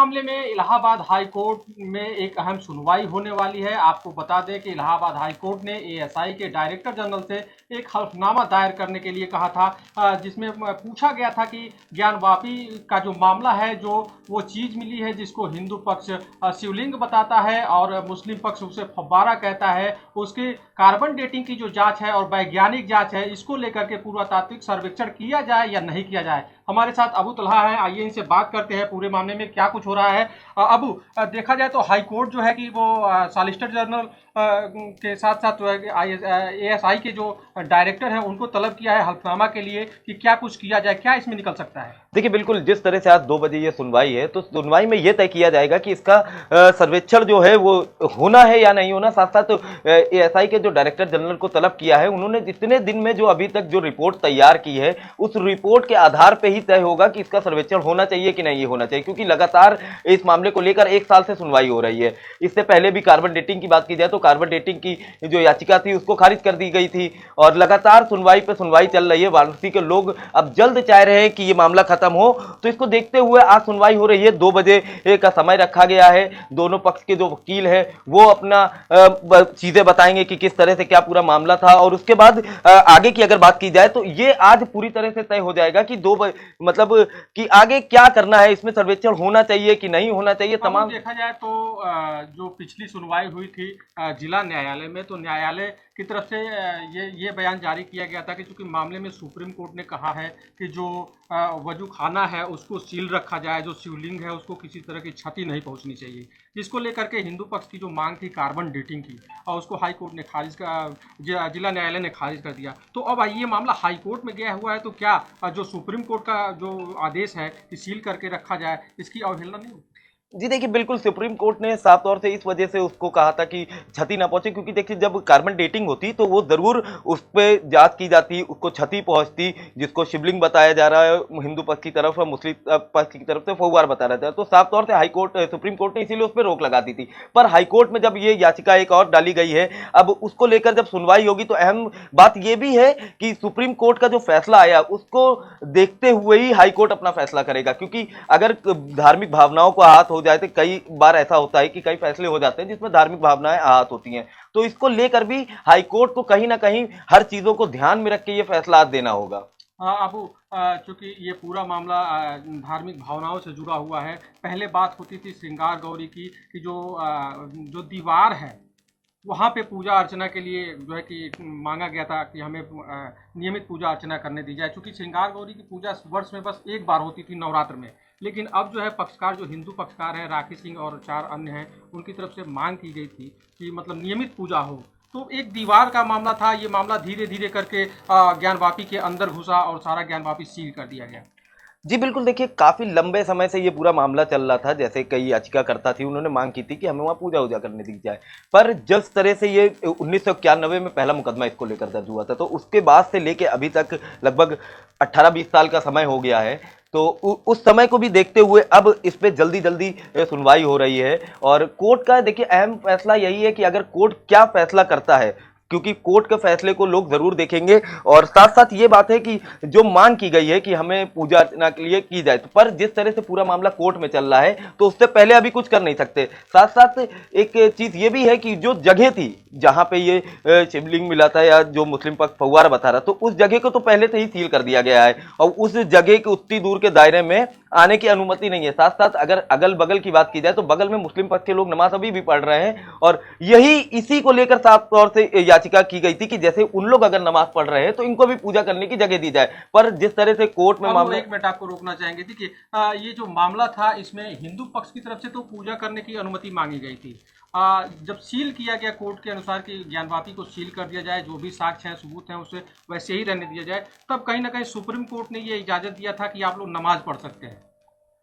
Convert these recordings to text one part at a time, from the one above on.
मामले में Allahabad high court में एक अहम सुनवाई होने वाली है। आपको बता दें कि इलाहाबाद हाई कोर्ट ने एएसआई के डायरेक्टर जनरल से एक हल्फनामा दायर करने के लिए कहा था, जिसमें पूछा गया था कि ज्ञानवापी का जो मामला है, जो वो चीज़ मिली है जिसको हिंदू पक्ष शिवलिंग बताता है और मुस्लिम पक्ष उसे फव्वारा कहता है, उसके कार्बन डेटिंग की जो जांच है और वैज्ञानिक जांच है, इसको लेकर के पुरातात्विक सर्वेक्षण किया जाए या नहीं किया जाए। हमारे साथ अबू तलहा है, आइए इनसे बात करते हैं पूरे मामले में क्या कुछ हो रहा है। अबू, देखा जाए तो हाई कोर्ट जो है कि वो सॉलिसिटर जनरल के साथ साथ एएसआई के जो डायरेक्टर हैं उनको तलब किया है हल्फनामा के लिए कि क्या कुछ किया जाए, क्या इसमें निकल सकता है? देखिए, बिल्कुल जिस तरह से आज 2 बजे ये सुनवाई है, तो सुनवाई में ये तय किया जाएगा कि इसका सर्वेक्षण जो है वो होना है या नहीं होना। साथ साथ एएसआई के जो डायरेक्टर जनरल को तलब किया है, उन्होंने जितने दिन में जो अभी तक जो रिपोर्ट तैयार की है, उस रिपोर्ट के आधार पर ही तय होगा कि इसका सर्वेक्षण होना चाहिए कि नहीं होना चाहिए, क्योंकि लगातार इस मामले को लेकर 1 साल से सुनवाई हो रही है। इससे पहले भी कार्बन डेटिंग की बात की जाए तो कार्बन डेटिंग की जो याचिका थी उसको खारिज कर दी गई थी और लगातार सुनवाई पे सुनवाई चल रही है। वाराणसी के लोग अब जल्द चाह रहे हैं कि ये मामला खत्म हो, तो इसको देखते हुए आज सुनवाई हो रही है। 2 बजे का समय रखा गया है। दोनों पक्ष के जो वकील है वो अपना चीजें बताएंगे कि किस तरह से क्या पूरा मामला था, और उसके बाद आगे की अगर बात की जाए तो ये आज पूरी तरह से तय हो जाएगा कि मतलब कि आगे क्या करना है, इसमें सर्वेक्षण होना चाहिए कि नहीं होना चाहिए। तमाम देखा जाए तो जो पिछली सुनवाई हुई थी जिला न्यायालय में, तो न्यायालय की तरफ से ये बयान जारी किया गया था कि चूंकि मामले में सुप्रीम कोर्ट ने कहा है कि जो वजू खाना है उसको सील रखा जाए, जो शिवलिंग है उसको किसी तरह की क्षति नहीं पहुंचनी चाहिए, जिसको लेकर के हिंदू पक्ष की जो मांग थी कार्बन डेटिंग की, और उसको हाई कोर्ट ने खारिज जिला न्यायालय ने खारिज कर दिया। तो अब ये मामला हाई कोर्ट में गया हुआ है, तो क्या जो सुप्रीम कोर्ट का जो आदेश है कि सील करके रखा जाए, इसकी अवहेलना नहीं होगी? जी देखिए, बिल्कुल सुप्रीम कोर्ट ने साफ तौर से इस वजह से उसको कहा था कि क्षति ना पहुंचे, क्योंकि देखिए जब कार्बन डेटिंग होती तो वो जरूर उस पर जांच की जाती, उसको क्षति पहुंचती, जिसको शिवलिंग बताया जा रहा है हिंदू पक्ष की तरफ और मुस्लिम पक्ष की तरफ से फव्वार बताया जाता है। तो साफ तौर से हाई कोर्ट सुप्रीम कोर्ट ने इसीलिए उस पर रोक लगा दी थी। पर हाई कोर्ट में जब ये याचिका एक और डाली गई है, अब उसको लेकर जब सुनवाई होगी तो अहम बात यह भी है कि सुप्रीम कोर्ट का जो फैसला आया उसको देखते हुए ही हाई कोर्ट अपना फैसला करेगा, क्योंकि अगर धार्मिक भावनाओं को आहत हो जाए तो कई बार ऐसा होता है कि कई फैसले हो जाते हैं जिसमें धार्मिक भावनाएं आहत होती हैं, तो इसको लेकर भी हाई कोर्ट को कहीं ना कहीं हर चीजों को ध्यान में रख के ये फैसला देना होगा। अबू, चूंकि ये पूरा मामला धार्मिक भावनाओं से जुड़ा हुआ है, पहले बात होती थी श्रृंगार गौरी की कि जो दीवार है वहाँ पे पूजा अर्चना के लिए जो है कि मांगा गया था कि हमें नियमित पूजा अर्चना करने दी जाए, क्योंकि श्रृंगार गौरी की पूजा वर्ष में बस एक बार होती थी नवरात्र में। लेकिन अब जो है पक्षकार, जो हिंदू पक्षकार हैं राखी सिंह और 4 अन्य हैं, उनकी तरफ से मांग की गई थी कि मतलब नियमित पूजा हो। तो एक दीवार का मामला था, ये मामला धीरे धीरे करके ज्ञानवापी के अंदर घुसा और सारा ज्ञानवापी सील कर दिया गया। जी बिल्कुल, देखिए काफी लंबे समय से ये पूरा मामला चल रहा था। जैसे कई याचिकाकर्ता थी, उन्होंने मांग की थी कि हमें वहाँ पूजा वूजा करने दी जाए, पर जिस तरह से ये 1991 में पहला मुकदमा इसको लेकर दर्ज हुआ था, तो उसके बाद से लेके अभी तक लगभग 18-20 साल का समय हो गया है। तो उस समय को भी देखते हुए अब इस पे जल्दी जल्दी सुनवाई हो रही है, और कोर्ट का देखिए अहम फैसला यही है कि अगर कोर्ट क्या फैसला करता है, क्योंकि कोर्ट के फैसले को लोग जरूर देखेंगे। और साथ साथ ये बात है कि जो मांग की गई है कि हमें पूजा अर्चना के लिए की जाए, तो पर जिस तरह से पूरा मामला कोर्ट में चल रहा है तो उससे पहले अभी कुछ कर नहीं सकते। साथ साथ एक चीज ये भी है कि जो जगह थी जहां पे ये शिवलिंग मिला था या जो मुस्लिम पक्ष फव्वारा बता रहा, तो उस जगह को तो पहले से ही सील कर दिया गया है और उस जगह के उतनी दूर के दायरे में आने की अनुमति नहीं है। साथ साथ अगर अगल बगल की बात की जाए तो बगल में मुस्लिम पक्ष के लोग नमाज अभी भी पढ़ रहे हैं, और यही इसी को लेकर साफ तौर से याचिका की गई थी कि जैसे उन लोग अगर नमाज पढ़ रहे हैं तो इनको भी पूजा करने की जगह दी जाए। पर जिस तरह से कोर्ट में मामला, एक मिनट आपको रोकना चाहेंगे, देखिए ये जो मामला था इसमें हिंदू पक्ष की तरफ से तो पूजा करने की अनुमति मांगी गई थी। जब सील किया गया कोर्ट के अनुसार कि ज्ञानवापी को सील कर दिया जाए, जो भी साक्ष्य हैं सबूत हैं उसे वैसे ही रहने दिया जाए, तब कहीं ना कहीं सुप्रीम कोर्ट ने ये इजाजत दिया था कि आप लोग नमाज पढ़ सकते हैं।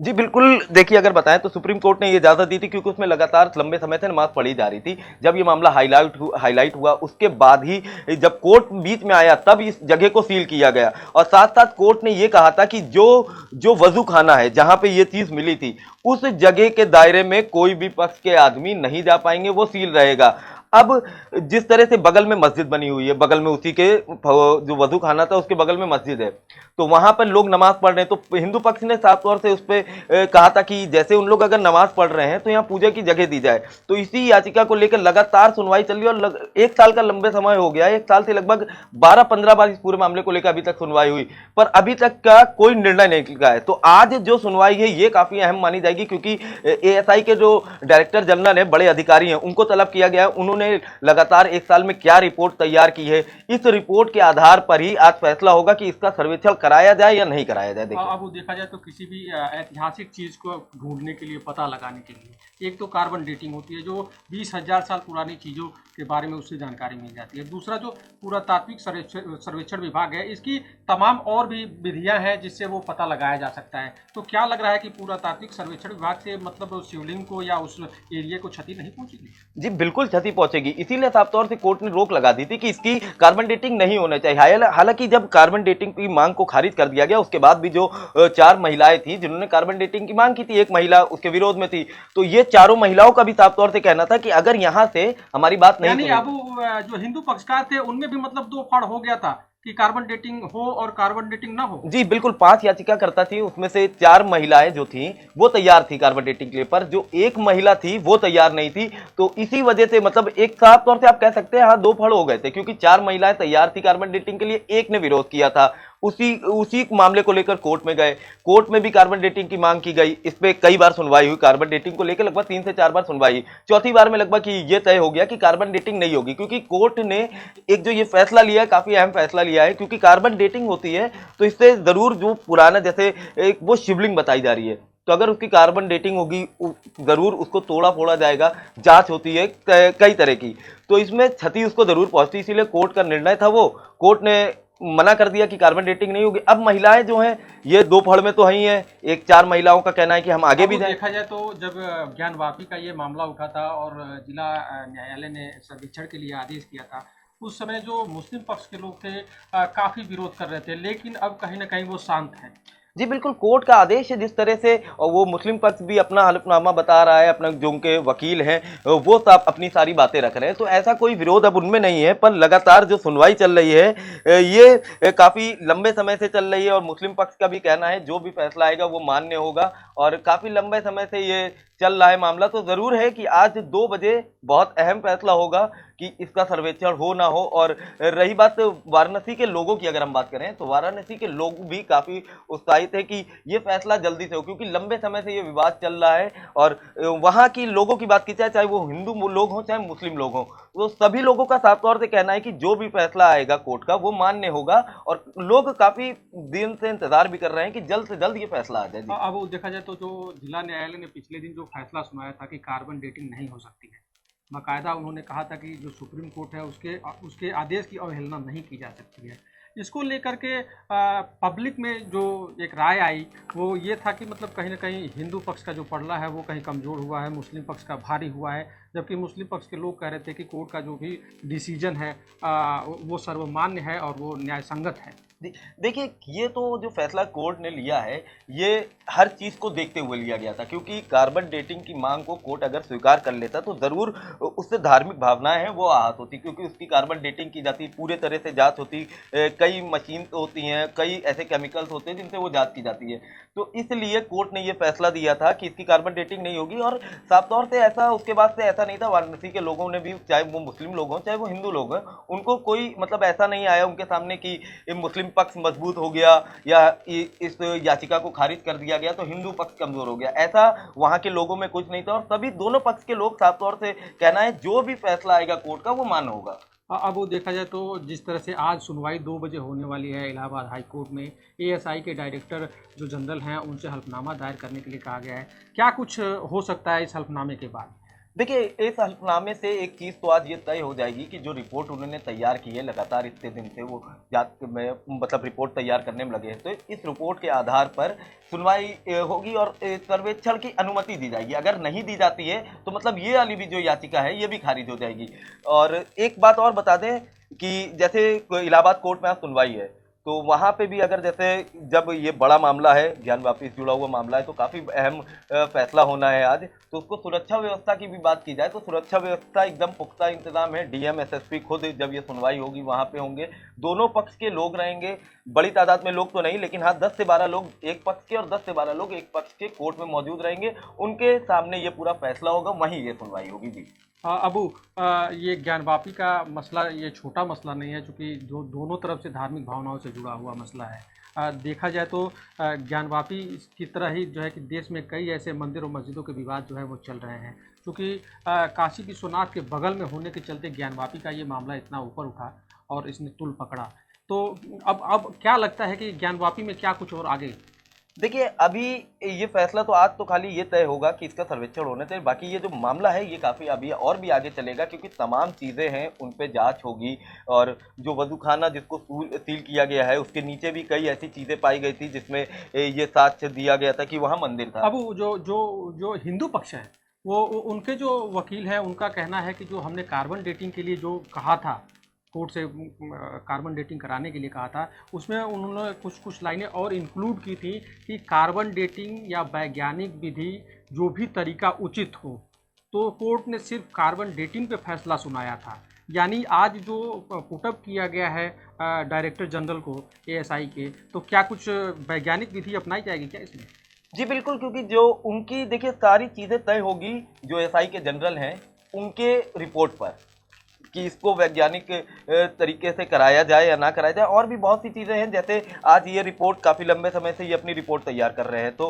जी बिल्कुल, देखिए अगर बताएं तो सुप्रीम कोर्ट ने ये इजाजत दी थी क्योंकि उसमें लगातार लंबे समय से नमाज पढ़ी जा रही थी। जब ये मामला हाईलाइट हुआ उसके बाद ही जब कोर्ट बीच में आया तब इस जगह को सील किया गया, और साथ साथ कोर्ट ने ये कहा था कि जो वजू खाना है जहां पे ये चीज मिली थी उस जगह के दायरे में कोई भी पक्ष के आदमी नहीं जा पाएंगे, वो सील रहेगा। अब जिस तरह से बगल में मस्जिद बनी हुई है, बगल में उसी के जो वजू खाना था उसके बगल में मस्जिद है, तो वहां पर लोग नमाज पढ़ रहे हैं, तो हिंदू पक्ष ने साफ तौर से उस पर कहा था कि जैसे उन लोग अगर नमाज पढ़ रहे हैं तो यहाँ पूजा की जगह दी जाए। तो इसी याचिका को लेकर लगातार सुनवाई चल रही है और एक साल का लंबे समय हो गया, एक साल से लगभग 12-15 बार इस पूरे मामले को लेकर अभी तक सुनवाई हुई, पर अभी तक का कोई निर्णय नहीं निकला है। तो आज जो सुनवाई है ये काफी अहम मानी जाएगी, क्योंकि एएसआई के जो डायरेक्टर जनरल है, बड़े अधिकारी हैं, उनको तलब किया गया है। उन्होंने लगातार एक साल में क्या रिपोर्ट तैयार की है, इस रिपोर्ट के आधार पर ही आज फैसला होगा कि इसका सर्वेक्षण कराया जाए या नहीं कराया जाए। देखिए, अब देखा जाए तो किसी भी ऐतिहासिक चीज को ढूंढने के लिए, पता लगाने के लिए, एक तो कार्बन डेटिंग होती है जो 20,000 साल पुरानी चीजों के बारे में उससे जानकारी मिल जाती है। दूसरा जो पुरातात्विक सर्वेक्षण विभाग है, इसकी तमाम और भी विधियां हैं जिससे वो पता लगाया जा सकता है। तो क्या लग रहा है कि पुरातात्विक सर्वेक्षण विभाग से मतलब शिवलिंग को या उस एरिया को क्षति नहीं पहुंचेगी? जी बिल्कुल क्षति पहुंचेगी, इसीलिए साफ तौर से कोर्ट ने रोक लगा दी थी कि इसकी कार्बन डेटिंग नहीं होना चाहिए। हालांकि जब कार्बन डेटिंग की मांग को खारिज कर दिया गया, उसके बाद भी जो 4 महिलाएं थी जिन्होंने कार्बन डेटिंग की मांग की थी, एक महिला उसके विरोध में थी, तो ये चारों महिलाओं का भी साफ तौर से कहना था कि अगर यहां से हमारी बात नहीं, यानी अब जो हिंदू पक्षकार थे उनमें भी मतलब दो फाड़ हो गया था कि कार्बन डेटिंग हो और कार्बन डेटिंग ना हो। जी बिल्कुल, 5 याचिकाकर्ता थी, उसमें से 4 महिलाएं जो थी वो तैयार थी कार्बन डेटिंग के लिए, पर जो एक महिला थी वो तैयार नहीं थी। तो इसी वजह से मतलब एक साफ तौर से आप कह सकते हैं हाँ, 2 फड़ हो गए थे, क्योंकि 4 महिलाएं तैयार थी कार्बन डेटिंग के लिए, एक ने विरोध किया था। उसी मामले को लेकर कोर्ट में गए, कोर्ट में भी कार्बन डेटिंग की मांग की गई, इस पे कई बार सुनवाई हुई, कार्बन डेटिंग को लेकर लगभग 3 से 4 बार सुनवाई हुई। चौथी बार में लगभग ये तय हो गया कि कार्बन डेटिंग नहीं होगी, क्योंकि कोर्ट ने एक जो ये फैसला लिया है, काफी अहम फैसला लिया है, क्योंकि कार्बन डेटिंग होती है तो इससे जरूर जो पुराना जैसे एक वो शिवलिंग बताई जा रही है, तो अगर उसकी कार्बन डेटिंग होगी जरूर उसको तोड़ा फोड़ा जाएगा, जांच होती है कई तरह की, तो इसमें क्षति उसको जरूर पहुंचती। इसीलिए कोर्ट का निर्णय था, वो कोर्ट ने मना कर दिया कि कार्बन डेटिंग नहीं होगी। अब महिलाएं जो हैं ये 2 फड़ में तो है ही है, एक 4 महिलाओं का कहना है कि हम आगे भी जाएं। देखा जाए तो जब ज्ञानवापी का ये मामला उठा था और जिला न्यायालय ने सर्वेक्षण के लिए आदेश किया था, उस समय जो मुस्लिम पक्ष के लोग थे काफी विरोध कर रहे थे, लेकिन अब कहीं ना कहीं वो शांत है। जी बिल्कुल, कोर्ट का आदेश है जिस तरह से, और वो मुस्लिम पक्ष भी अपना हलफनामा बता रहा है, अपना जो उनके वकील हैं वो सब अपनी सारी बातें रख रहे हैं, तो ऐसा कोई विरोध अब उनमें नहीं है। पर लगातार जो सुनवाई चल रही है ये काफ़ी लंबे समय से चल रही है, और मुस्लिम पक्ष का भी कहना है जो भी फैसला आएगा वो मान्य होगा, और काफ़ी लंबे समय से ये चल रहा है मामला। तो ज़रूर है कि आज 2 बजे बहुत अहम फैसला होगा कि इसका सर्वेक्षण हो ना हो। और रही बात वाराणसी के लोगों की, अगर हम बात करें तो वाराणसी के लोग भी काफ़ी उत्साहित है कि ये फैसला जल्दी से हो, क्योंकि लंबे समय से ये विवाद चल रहा है। और वहाँ की लोगों की बात की जाए, चाहे वो हिंदू लोग हों चाहे मुस्लिम लोग हों, तो सभी लोगों का साफ तौर से कहना है कि जो भी फैसला आएगा कोर्ट का वो मान्य होगा, और लोग काफ़ी दिन से इंतजार भी कर रहे हैं कि जल्द से जल्द ये फैसला आ जाए। अब देखा जाए तो जो जिला न्यायालय ने पिछले दिन जो फैसला सुनाया था कि कार्बन डेटिंग नहीं हो सकती है, बाकायदा उन्होंने कहा था कि जो सुप्रीम कोर्ट है उसके आदेश की अवहेलना नहीं की जा सकती है। इसको लेकर के पब्लिक में जो एक राय आई वो ये था कि मतलब कहीं ना कहीं हिंदू पक्ष का जो पलड़ा है वो कहीं कमज़ोर हुआ है, मुस्लिम पक्ष का भारी हुआ है, जबकि मुस्लिम पक्ष के लोग कह रहे थे कि कोर्ट का जो भी डिसीजन है वो सर्वमान्य है और वो न्याय संगत है। देखिए, ये तो जो फैसला कोर्ट ने लिया है ये हर चीज़ को देखते हुए लिया गया था, क्योंकि कार्बन डेटिंग की मांग को कोर्ट अगर स्वीकार कर लेता तो ज़रूर उससे धार्मिक भावनाएं हैं वो आहत होती, क्योंकि उसकी कार्बन डेटिंग की जाती, पूरे तरह से जांच होती, कई मशीन होती हैं, कई ऐसे केमिकल्स होते हैं जिनसे वो जांच की जाती है। तो इसलिए कोर्ट ने ये फैसला दिया था कि इसकी कार्बन डेटिंग नहीं होगी। और साफ तौर से ऐसा उसके बाद से ऐसा नहीं था, वाराणसी के लोगों ने भी, चाहे वो मुस्लिम लोग हों चाहे वो हिंदू लोग हों, उनको कोई मतलब ऐसा नहीं आया उनके सामने कि मुस्लिम पक्ष मजबूत हो गया या इस याचिका को खारिज कर दिया गया तो हिंदू पक्ष कमजोर हो गया, ऐसा वहां के लोगों में कुछ नहीं था। और सभी दोनों पक्ष के लोग साफ तौर से कहना है जो भी फैसला आएगा कोर्ट का वो मान्य होगा। अब वो देखा जाए तो जिस तरह से आज सुनवाई 2 बजे होने वाली है इलाहाबाद हाई कोर्ट में, एएसआई के डायरेक्टर जो जनरल हैं उनसे हल्फनामा दायर करने के लिए कहा गया है, क्या कुछ हो सकता है इस हल्फनामे के बाद? देखिए, इस हल्फनामे से एक चीज़ तो आज ये तय हो जाएगी कि जो रिपोर्ट उन्होंने तैयार की है, लगातार इतने दिन से वो जांच में मतलब रिपोर्ट तैयार करने में लगे हैं, तो इस रिपोर्ट के आधार पर सुनवाई होगी और सर्वेक्षण की अनुमति दी जाएगी। अगर नहीं दी जाती है तो मतलब ये वाली भी जो याचिका है ये भी खारिज हो जाएगी। और एक बात और बता दें कि जैसे इलाहाबाद कोर्ट में आज सुनवाई है, तो वहां पे भी अगर जैसे जब ये बड़ा मामला है, ज्ञानवापी से जुड़ा हुआ मामला है, तो काफी अहम फैसला होना है आज। तो उसको सुरक्षा व्यवस्था की भी बात की जाए तो सुरक्षा व्यवस्था एकदम पुख्ता इंतजाम है। डीएम एसएसपी खुद जब ये सुनवाई होगी वहां पे होंगे, दोनों पक्ष के लोग रहेंगे, बड़ी तादाद में लोग तो नहीं, लेकिन हाँ 10 से 12 लोग एक पक्ष के और 10 से 12 लोग एक पक्ष के कोर्ट में मौजूद रहेंगे। उनके सामने ये पूरा फैसला होगा, वहीं ये सुनवाई होगी। जी अबू, ये ज्ञानवापी का मसला ये छोटा मसला नहीं है, चूँकि दोनों तरफ से धार्मिक भावनाओं से जुड़ा हुआ मसला है। देखा जाए तो ज्ञानवापी की तरह ही जो है कि देश में कई ऐसे मंदिर और मस्जिदों के विवाद जो है वो चल रहे हैं, क्योंकि काशी विश्वनाथ के बगल में होने के चलते ज्ञानवापी का ये मामला इतना ऊपर उठा और इसने तुल पकड़ा। तो अब क्या लगता है कि ज्ञानवापी में क्या कुछ और आगे? देखिए, अभी ये फैसला तो आज तो खाली ये तय होगा कि इसका सर्वेक्षण होने चाहिए, बाकी ये जो मामला है ये काफ़ी अभी और भी आगे चलेगा, क्योंकि तमाम चीज़ें हैं उन पे जांच होगी। और जो वधूखाना जिसको सील किया गया है उसके नीचे भी कई ऐसी चीज़ें पाई गई थी जिसमें ये साक्ष्य दिया गया था कि वहाँ मंदिर था। अब जो हिंदू पक्ष है वो उनके जो वकील हैं उनका कहना है कि जो हमने कार्बन डेटिंग के लिए जो कहा था, कोर्ट से कार्बन डेटिंग कराने के लिए कहा था, उसमें उन्होंने कुछ लाइनें और इंक्लूड की थी कि कार्बन डेटिंग या वैज्ञानिक विधि जो भी तरीका उचित हो। तो कोर्ट ने सिर्फ कार्बन डेटिंग पे फैसला सुनाया था। यानी आज जो पुटअप किया गया है डायरेक्टर जनरल को एएसआई के, तो क्या कुछ वैज्ञानिक विधि अपनाई जाएगी क्या इसमें? जी बिल्कुल, क्योंकि जो उनकी देखिए सारी चीज़ें तय होगी जो एसआई के जनरल हैं उनके रिपोर्ट पर, कि इसको वैज्ञानिक तरीके से कराया जाए या ना कराया जाए। और भी बहुत सी चीज़ें हैं, जैसे आज ये रिपोर्ट काफ़ी लंबे समय से ये अपनी रिपोर्ट तैयार कर रहे हैं, तो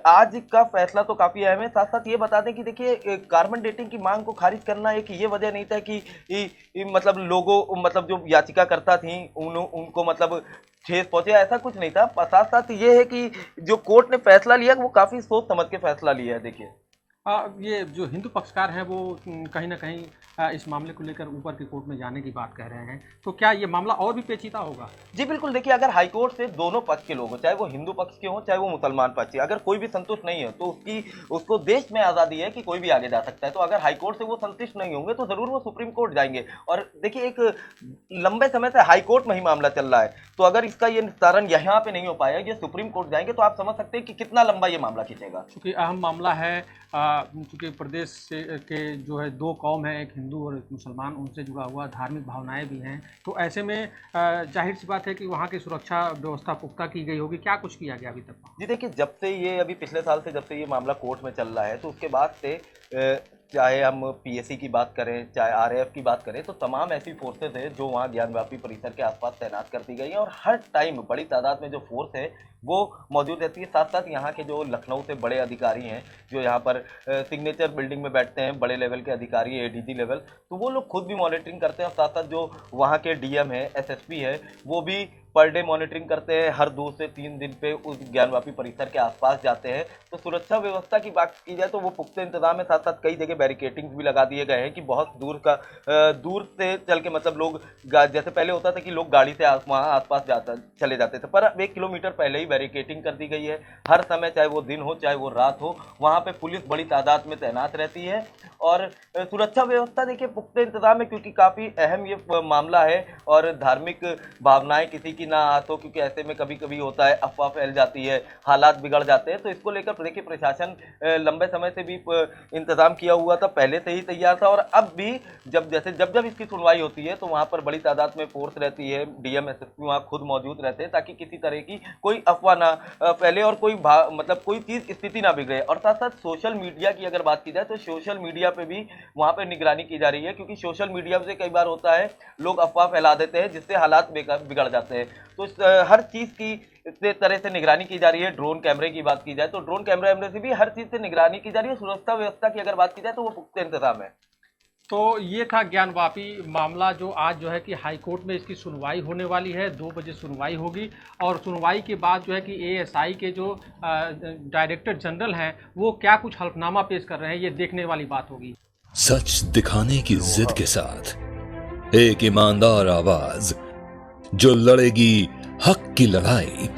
आज का फैसला तो काफ़ी अहम है। साथ साथ ये बता दें कि देखिए कार्बन डेटिंग की मांग को खारिज करना एक ये वजह नहीं था कि मतलब लोगों मतलब जो याचिकाकर्ता थी उनको मतलब ठेस पहुंचे, ऐसा कुछ नहीं था। साथ साथ ये है कि जो कोर्ट ने फैसला लिया वो काफ़ी सोच समझ के फैसला लिया है। देखिए ये जो हिंदू पक्षकार हैं वो कहीं ना कहीं इस मामले को लेकर ऊपर की कोर्ट में जाने की बात कह रहे हैं, तो क्या ये मामला और भी पेचीदा होगा? जी बिल्कुल, देखिए अगर हाईकोर्ट से दोनों पक्ष के लोग हो, चाहे वो हिंदू पक्ष के हों चाहे वो मुसलमान पक्ष के, अगर कोई भी संतुष्ट नहीं है तो उसको देश में आज़ादी है कि कोई भी आगे जा सकता है। तो अगर हाईकोर्ट से वो संतुष्ट नहीं होंगे तो जरूर वो सुप्रीम कोर्ट जाएंगे। और देखिए एक लंबे समय से हाईकोर्ट में ही मामला चल रहा है, तो अगर इसका ये निस्तारण यहाँ पे नहीं हो पाया, ये सुप्रीम कोर्ट जाएंगे, तो आप समझ सकते हैं कि कितना लंबा ये मामला खींचेगा। चूँकि अहम मामला है, चूँकि प्रदेश से के जो है दो कौम है, एक हिंदू और एक मुसलमान, उनसे जुड़ा हुआ धार्मिक भावनाएं भी हैं, तो ऐसे में जाहिर सी बात है कि वहाँ की सुरक्षा व्यवस्था पुख्ता की गई होगी। क्या कुछ किया गया अभी तक? जी देखिए, जब से ये अभी पिछले साल से जब से ये मामला कोर्ट में चल रहा है, तो उसके बाद से चाहे हम पीएसी की बात करें चाहे आरएएफ की बात करें, तो तमाम ऐसी फोर्सेज है जो वहाँ ज्ञानवापी परिसर के आसपास तैनात कर दी गई है, और हर टाइम बड़ी तादाद में जो फोर्स है वो मौजूद रहती है। साथ साथ यहाँ के जो लखनऊ से बड़े अधिकारी हैं जो यहाँ पर सिग्नेचर बिल्डिंग में बैठते हैं, बड़े लेवल के अधिकारी, एडीजी लेवल, तो वो लोग खुद भी मॉनिटरिंग करते हैं। और साथ साथ जो वहाँ के डीएम है, एसएसपी है, वो भी पर डे मॉनिटरिंग करते हैं, हर 2 से 3 दिन पे उस ज्ञानवापी परिसर के आसपास जाते हैं। तो सुरक्षा व्यवस्था की बात की जाए तो वो पुख्ते इंतजाम है। साथ साथ कई जगह बैरिकेटिंग भी लगा दिए गए हैं कि बहुत दूर से चल के मतलब लोग, जैसे पहले होता था कि लोग गाड़ी से वहाँ आसपास चले जाते थे, पर अब 1 किलोमीटर पहले ही बैरिकेटिंग कर दी गई है। हर समय, चाहे वो दिन हो चाहे वो रात हो, वहाँ पे पुलिस बड़ी तादाद में तैनात रहती है। और सुरक्षा व्यवस्था देखिए पुख्ते इंतजाम है, क्योंकि काफ़ी अहम ये मामला है और धार्मिक भावनाएं किसी की ना आ, तो क्योंकि ऐसे में कभी कभी होता है अफवाह फैल जाती है, हालात बिगड़ जाते हैं। तो इसको लेकर देखिए प्रशासन लंबे समय से भी इंतजाम किया हुआ था, पहले से ही तैयार था। और अब भी जब इसकी सुनवाई होती है तो वहाँ पर बड़ी तादाद में फोर्स रहती है, डीएम एसएसपी वहाँ खुद मौजूद रहते हैं, ताकि किसी तरह की कोई अफवाह ना फैले और मतलब कोई चीज़ स्थिति ना बिगड़े। और साथ साथ सोशल मीडिया की अगर बात की जाए तो सोशल मीडिया पे भी वहाँ पर निगरानी की जा रही है, क्योंकि सोशल मीडिया से कई बार होता है लोग अफवाह फैला देते हैं जिससे हालात बिगड़ जाते हैं। तो हर चीज़ की इस तरह से निगरानी की जा रही है। ड्रोन कैमरे की बात की जाए तो ड्रोन कैमरे से भी हर चीज़ से निगरानी की जा रही है। सुरक्षा व्यवस्था की अगर बात की जाए तो वो पुख्ते इंतजाम है। तो ये था ज्ञानवापी मामला, जो आज जो है कि हाई कोर्ट में इसकी सुनवाई होने वाली है। 2 बजे सुनवाई होगी और सुनवाई के बाद जो है कि एएसआई के जो डायरेक्टर जनरल हैं वो क्या कुछ हल्फनामा पेश कर रहे हैं, ये देखने वाली बात होगी। सच दिखाने की जिद के साथ एक ईमानदार आवाज जो लड़ेगी हक की लड़ाई,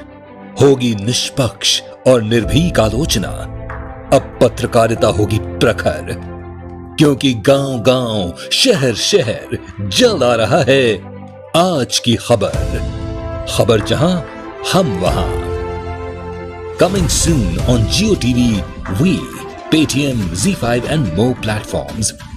होगी निष्पक्ष और निर्भीक आलोचना। अब पत्रकारिता होगी प्रखर, क्योंकि गांव-गांव, शहर-शहर जल आ रहा है आज की खबर। खबर जहां हम वहां। Coming soon on Jio TV, We, Paytm, ZEE5 and more platforms.